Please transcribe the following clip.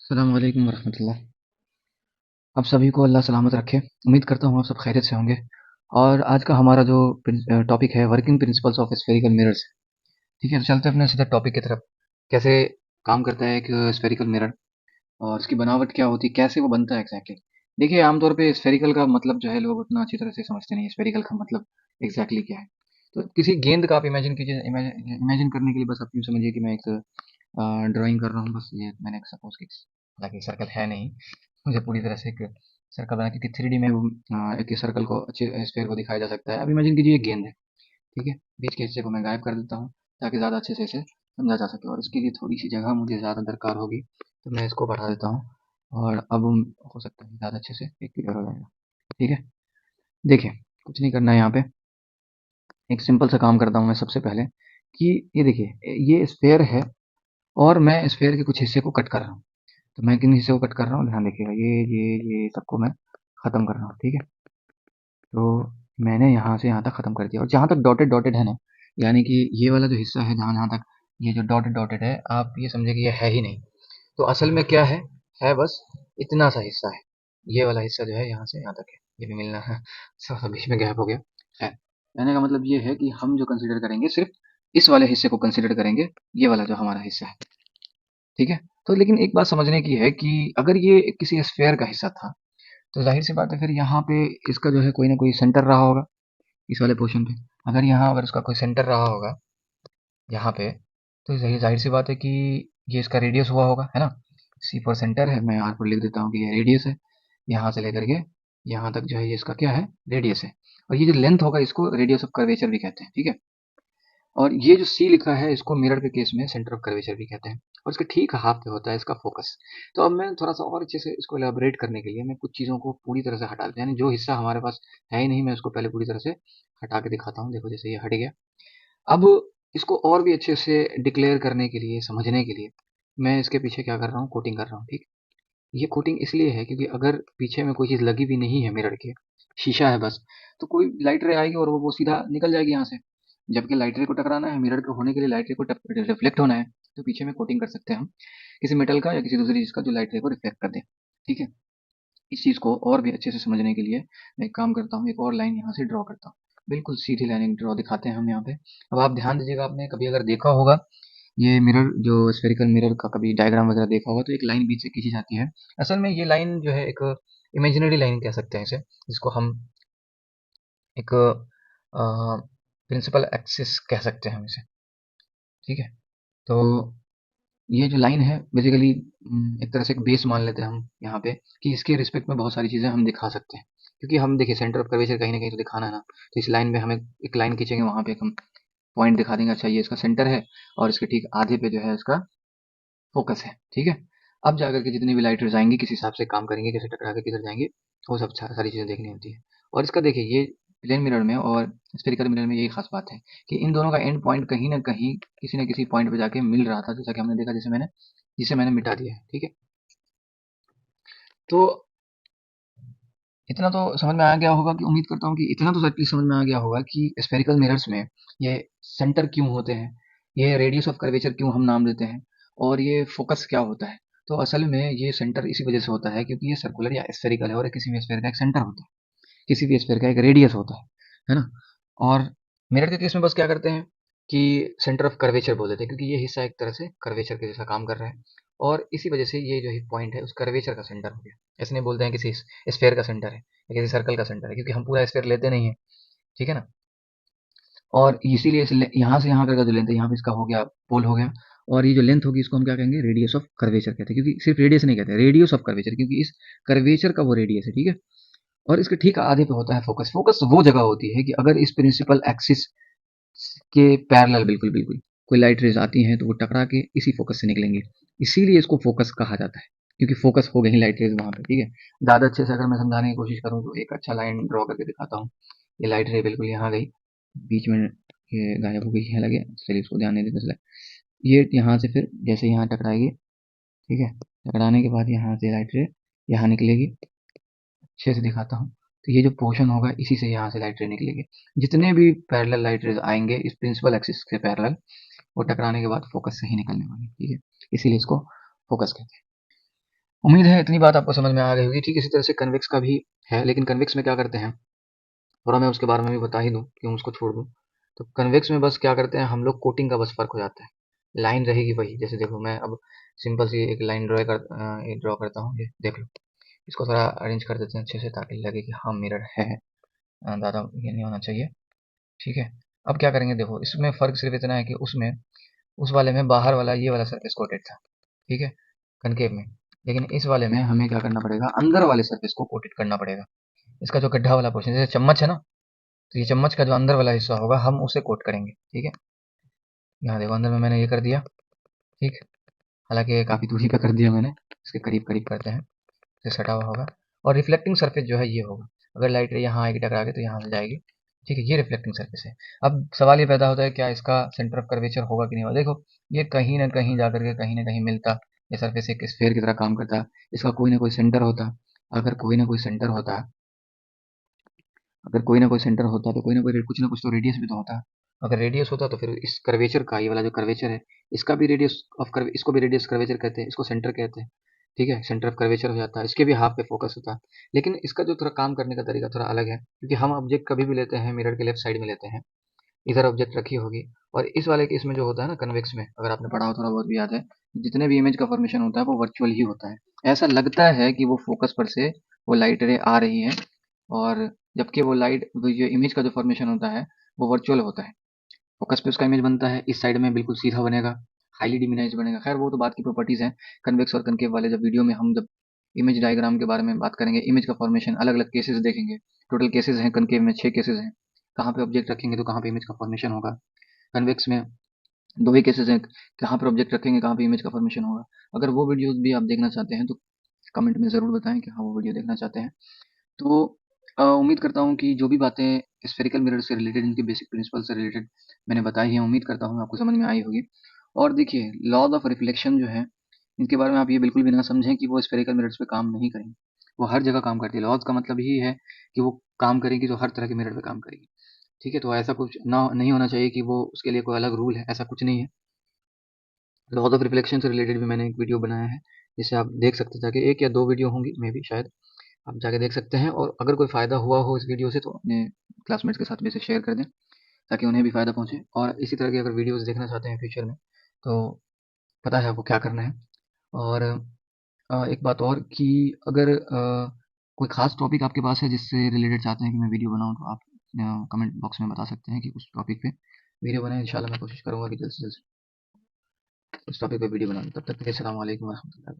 अस्सलाम वालेकुम वरहमतुल्लाह। आप सभी को अल्लाह सलामत रखे। उम्मीद करता हूँ आप सब खैरियत से होंगे। और आज का हमारा जो टॉपिक है working principles of spherical mirrors. ठीक है, तो चलते हैं अपने सीधे टॉपिक की तरफ। कैसे काम करता है एक स्फेरिकल मिरर और इसकी बनावट क्या होती है, कैसे वो बनता है एग्जैक्टली। देखिए, आमतौर पे स्फेरिकल का मतलब जो है लोग उतना अच्छी तरह से समझते नहीं है। स्फेरिकल का मतलब एग्जैक्टली क्या है। तो किसी गेंद का आप इमेजिन कीजिए। इमेजिन करने के लिए बस आप यूँ समझिए कि मैं एक ड्राइंग कर रहा हूँ। बस ये मैंने सपोज कि हालांकि सर्कल है नहीं, मुझे पूरी तरह से एक सर्कल बना, क्योंकि 3D में एक सर्कल को अच्छे स्फेयर को दिखाया जा सकता है। अब इमेजिन कीजिए एक गेंद है। ठीक है, बीच के हिस्से को मैं गायब कर देता हूँ ताकि ज़्यादा अच्छे से इसे समझा जा सके। और इसके लिए थोड़ी सी जगह मुझे ज़्यादा दरकार होगी, तो मैं इसको बढ़ा देता हूँ। और अब हो सकता है ज़्यादा अच्छे से एक क्लियर हो जाएगा। ठीक है, देखिए, कुछ नहीं करना है यहाँ पे। एक सिंपल सा काम करता हूँ मैं सबसे पहले कि ये देखिए, ये स्फेयर है और मैं स्फेयर के कुछ हिस्से को कट कर रहा हूँ। तो मैं किन हिस्से को कट कर रहा हूँ, ध्यान देखिएगा। ये सबको मैं खत्म कर रहा हूँ। ठीक है, तो मैंने यहाँ से यहाँ तक खत्म कर दिया। और जहाँ तक डॉटेड डॉटेड है ना, यानी कि ये वाला जो हिस्सा है, जहाँ जहाँ तक ये जो डॉटेड डॉटेड है, आप ये समझे कि ये है ही नहीं। तो असल में क्या है बस इतना सा हिस्सा है। ये वाला हिस्सा जो है यहाँ से यहाँ तक है, ये भी मिलना है। सब बीच में गैप हो गया। खैर, कहने का मतलब ये है कि हम जो कंसिडर करेंगे सिर्फ इस वाले हिस्से को कंसिडर करेंगे, ये वाला जो हमारा हिस्सा है। ठीक है, तो लेकिन एक बात समझने की है कि अगर ये किसी स्फेयर का हिस्सा था, तो जाहिर सी बात है फिर यहाँ पे इसका जो है कोई ना कोई सेंटर रहा होगा इस वाले पोर्शन पे। अगर यहाँ अगर उसका कोई सेंटर रहा होगा यहाँ पे, तो जाहिर सी बात है कि ये इसका रेडियस हुआ होगा, है ना। सी फॉर सेंटर है, मैं आर पर लिख देता हूँ कि ये रेडियस है। यहाँ से लेकर के यहाँ तक जो है ये इसका क्या है, रेडियस है। और ये जो लेंथ होगा इसको रेडियस ऑफ कर्वेचर भी कहते हैं। ठीक है, और ये जो सी लिखा है इसको मिरर के केस में सेंटर ऑफ कर्वेचर भी कहते हैं। और इसके ठीक हाफ पे होता है इसका फोकस। तो अब मैं थोड़ा सा और अच्छे से इसको एलाबोरेट करने के लिए मैं कुछ चीज़ों को पूरी तरह से हटा देता हूँ, यानी जो हिस्सा हमारे पास है ही नहीं, मैं उसको पहले पूरी तरह से हटा के दिखाता हूँ। देखो, जैसे ये हट गया। अब इसको और भी अच्छे से डिक्लेयर करने के लिए, समझने के लिए, मैं इसके पीछे क्या कर रहा हूँ, कोटिंग कर रहा हूँ। ठीक, ये कोटिंग इसलिए है क्योंकि अगर पीछे में कोई चीज़ लगी भी नहीं है मिरर के, शीशा है बस, तो कोई लाइट रे आएगी और वो सीधा निकल जाएगी यहाँ से। जबकि लाइट रे को टकराना है, मिरर के होने के लिए लाइट रे को रिफ्लेक्ट होना है, तो पीछे में कोटिंग कर सकते हैं हम किसी मेटल का या किसी दूसरी चीज़ का जो लाइट रे को रिफ्लेक्ट कर दे। ठीक है, इस चीज़ को और भी अच्छे से समझने के लिए मैं एक काम करता हूँ, एक और लाइन यहाँ से ड्रॉ करता हूँ। बिल्कुल सीधी लाइन ड्रॉ दिखाते हैं हम यहाँ पे। अब आप ध्यान दीजिएगा, आपने कभी अगर देखा होगा ये मिरर, जो स्फेरिकल मिरर का कभी डायग्राम वगैरह देखा होगा, तो एक लाइन बीच से खींची जाती है। असल में ये लाइन जो है एक इमेजिनरी लाइन कह सकते हैं इसे, जिसको हम एक प्रिंसिपल एक्सिस कह सकते हैं हम इसे। ठीक है, तो ये जो लाइन है बेसिकली एक तरह से एक बेस मान लेते हैं हम यहाँ पे, कि इसके रिस्पेक्ट में बहुत सारी चीज़ें हम दिखा सकते हैं। क्योंकि हम देखिए सेंटर ऑफ कर्वेचर कहीं ना कहीं तो दिखाना है ना। तो इस लाइन में हमें एक लाइन खींचेंगे, वहाँ पे एक हम पॉइंट दिखा देंगे, अच्छा ये इसका सेंटर है। और इसके ठीक आधे पे जो है इसका फोकस है। ठीक है, अब जाकर के जितनी भी लाइट जाएंगी किस हिसाब से काम करेंगे, कैसे टकरा के किधर जाएंगे, वो सब सारी चीज़ें देखनी होती है। और इसका देखिए, ये प्लेन मिरर में और स्फेरिकल मिरर में यही खास बात है कि इन दोनों का एंड पॉइंट कहीं ना कहीं किसी न किसी पॉइंट पे जाके मिल रहा था, जैसा कि हमने देखा, जिसे मैंने मिटा दिया है। ठीक है, तो इतना तो समझ में आ गया होगा, कि उम्मीद करता हूँ कि इतना तो एटलीस्ट समझ में आ गया होगा कि स्फेरिकल मिरर्स में ये सेंटर क्यों होते हैं, ये रेडियस ऑफ कर्वेचर क्यों हम नाम देते हैं, और ये फोकस क्या होता है। तो असल में ये सेंटर इसी वजह से होता है क्योंकि ये सर्कुलर या स्फेरिकल है, और किसी भी स्फेयर का एक सेंटर होता है, किसी भी स्फेयर का एक रेडियस होता है ना। और मिरर के केस में बस क्या करते हैं कि सेंटर ऑफ कर्वेचर बोल देते हैं, क्योंकि ये हिस्सा एक तरह से कर्वेचर के जैसा काम कर रहा है। और इसी वजह से ये जो पॉइंट है उस कर्वेचर का सेंटर हो गया। ऐसे नहीं बोलते हैं किसी स्फेयर का सेंटर है या किसी सर्कल का सेंटर है, क्योंकि हम पूरा स्फेयर लेते नहीं है। ठीक है ना। और इसीलिए यहाँ से यहाँ तक का जो लेंथ है, यहाँ पे इसका हो गया, पोल हो गया। और ये जो लेंथ होगी इसको हम क्या कहेंगे, रेडियस ऑफ कर्वेचर कहते हैं। क्योंकि सिर्फ रेडियस नहीं कहते, रेडियस ऑफ कर्वेचर, क्योंकि इस कर्वेचर का वो रेडियस है। ठीक है, और इसके ठीक आधे पे होता है फोकस। फोकस वो जगह होती है कि अगर इस प्रिंसिपल एक्सिस के पैरेलल बिल्कुल बिल्कुल कोई लाइट रेज आती हैं, तो वो टकरा के इसी फोकस से निकलेंगे। इसीलिए इसको फोकस कहा जाता है, क्योंकि फोकस हो गई लाइट रेज वहां पे। ठीक है, ज़्यादा अच्छे से अगर मैं समझाने की कोशिश करूँ तो एक अच्छा लाइन ड्रॉ करके दिखाता हूँ। ये लाइट रे बिल्कुल यहाँ गई, बीच में ये गायब हो गई है लगे। चलिए इसको ध्यान नहीं देते, चला ये यहाँ से फिर जैसे यहाँ टकराएगी। ठीक है, टकराने के बाद यहाँ से लाइट रे यहाँ निकलेगी। अच्छे से दिखाता हूँ, तो ये जो पोर्शन होगा इसी से यहाँ से लाइट रे निकलेगी। जितने भी पैरेलल लाइट रेज आएंगे इस प्रिंसिपल एक्सिस के पैरेलल, वो टकराने के बाद फोकस से ही निकलने वाली। ठीक है, इसीलिए इसको फोकस कहते हैं। उम्मीद है इतनी बात आपको समझ में आ गई होगी। ठीक इसी तरह से कन्वेक्स का भी है, लेकिन कन्वेक्स में क्या करते हैं, थोड़ा मैं उसके बारे में भी बता ही दूँ, क्यों उसको छोड़ दूँ। तो कन्वेक्स में बस क्या करते हैं हम लोग, कोटिंग का बस फ़र्क हो जाता है। लाइन रहेगी वही, जैसे देखो मैं अब सिंपल सी एक लाइन ड्रॉ करता हूँ, ये देख लो। इसको थोड़ा अरेंज कर देते हैं अच्छे से, ताकि लगे कि हाँ मिरर है। ज़्यादा ये नहीं होना चाहिए। ठीक है। अब क्या करेंगे, देखो इसमें फ़र्क सिर्फ इतना है कि उसमें, उस वाले में बाहर वाला ये वाला सरफेस कोटेड था। ठीक है, कनकेव में। लेकिन इस वाले में हमें क्या करना पड़ेगा, अंदर वाले सरफेस को कोटेड करना पड़ेगा। इसका जो गड्ढा वाला पोर्शन, जैसे चम्मच है ना, तो ये चम्मच का जो अंदर वाला हिस्सा होगा हम उसे कोट करेंगे। ठीक है, यहाँ देखो अंदर में मैंने ये कर दिया। ठीक, हालांकि काफ़ी दूरी का कर दिया मैंने, इसके करीब करीब करते हैं, से सटा हुआ होगा। और रिफ्लेक्टिंग सरफेस जो है ये होगा, अगर लाइट रे यहाँ आएगी टकरा के तो यहाँ से जाएगी। ठीक है, ये रिफ्लेक्टिंग सरफेस है। अब सवाल ये पैदा होता है, क्या इसका सेंटर ऑफ कर्वेचर होगा कि नहीं होगा। देखो ये कहीं ना कहीं जाकर के कहीं ना कहीं मिलता, ये सरफेस एक स्फेयर की तरह काम करता, इसका कोई ना कोई सेंटर होता। अगर कोई ना कोई सेंटर होता, अगर कोई ना कोई सेंटर होता तो कोई ना कोई कुछ ना कुछ तो रेडियस भी तो होता। अगर रेडियस होता तो फिर इस कर्वेचर का, ये वाला जो कर्वेचर है, इसका भी रेडियस ऑफ कर्व, इसको भी रेडियस कर्वेचर कहते हैं, इसको सेंटर कहते हैं। ठीक है, सेंटर ऑफ कर्वेचर हो जाता है, इसके भी हाफ पे फोकस होता है। लेकिन इसका जो थोड़ा काम करने का तरीका थोड़ा अलग है, क्योंकि हम ऑब्जेक्ट कभी भी लेते हैं मिरर के लेफ्ट साइड में लेते हैं, इधर ऑब्जेक्ट रखी होगी। और इस वाले केस में जो होता है ना कन्वेक्स में, अगर आपने पढ़ा हो थोड़ा बहुत भी याद है, जितने भी इमेज का फॉर्मेशन होता है वो वर्चुअल ही होता है। ऐसा लगता है कि वो फोकस पर से वो लाइट रे आ रही है, और जबकि वो जो इमेज का जो फॉर्मेशन होता है वो वर्चुअल होता है। फोकस पे उसका इमेज बनता है, इस साइड में बिल्कुल सीधा बनेगा, हाईली डिमिनाइज बनेगा। खैर वो तो बात की प्रॉपर्टीज हैं। कन्वेक्स और कनकेव वाले जब वीडियो में हम जब इमेज डायग्राम के बारे में बात करेंगे, इमेज का फॉर्मेशन अलग अलग केसेस देखेंगे। टोटल केसेस हैं कनकेव में 6 केसेस हैं, कहाँ पे ऑब्जेक्ट रखेंगे तो कहाँ पे इमेज का फॉर्मेशन होगा। कन्वेक्स में 2 ही केसेस हैं, कहाँ पर ऑब्जेक्ट रखेंगे कहाँ पे इमेज का फॉर्मेशन होगा। अगर वो वीडियोस भी आप देखना चाहते हैं तो कमेंट में ज़रूर बताएं कि हाँ वो वीडियो देखना चाहते हैं। तो उम्मीद करता हूँ कि जो भी बातें स्फेरिकल मिरर से रिलेटेड, इनके बेसिक प्रिंसिपल से रिलेटेड मैंने बताई हैं, उम्मीद करता हूँ आपको समझ में आई होगी। और देखिए लॉज ऑफ रिफ्लेक्शन जो है, इनके बारे में आप ये बिल्कुल भी ना समझें कि वो स्फेरिकल मिरर्स पे काम नहीं करेंगे। वो हर जगह काम करती है। लॉज का मतलब ही है कि वो काम करेगी तो हर तरह के मिरर पे काम करेगी। ठीक है, तो ऐसा कुछ ना नहीं होना चाहिए कि वो उसके लिए कोई अलग रूल है, ऐसा कुछ नहीं है। लॉज ऑफ रिफ्लेक्शन से रिलेटेड भी मैंने एक वीडियो बनाया है, जिसे आप देख सकते हैं, जाके 1 या 2 वीडियो होंगी मे बी शायद, आप जाके देख सकते हैं। और अगर कोई फ़ायदा हुआ हो इस वीडियो से तो अपने क्लासमेट्स के साथ भी इसे शेयर कर दें, ताकि उन्हें भी फ़ायदा पहुँचे। और इसी तरह की अगर वीडियोज़ देखना चाहते हैं फ्यूचर में, तो पता है आपको क्या करना है। और एक बात और कि अगर कोई ख़ास टॉपिक आपके पास है जिससे रिलेटेड चाहते हैं कि मैं वीडियो बनाऊँ, तो आप कमेंट बॉक्स में बता सकते हैं कि उस टॉपिक पे वीडियो बनाएँ। इंशाल्लाह मैं कोशिश करूँगा कि जल्द से जल्द उस टॉपिक पे वीडियो बनाऊँ। तब तक के लिए अस्सलाम वालेकुम व रहमतुल्लाह।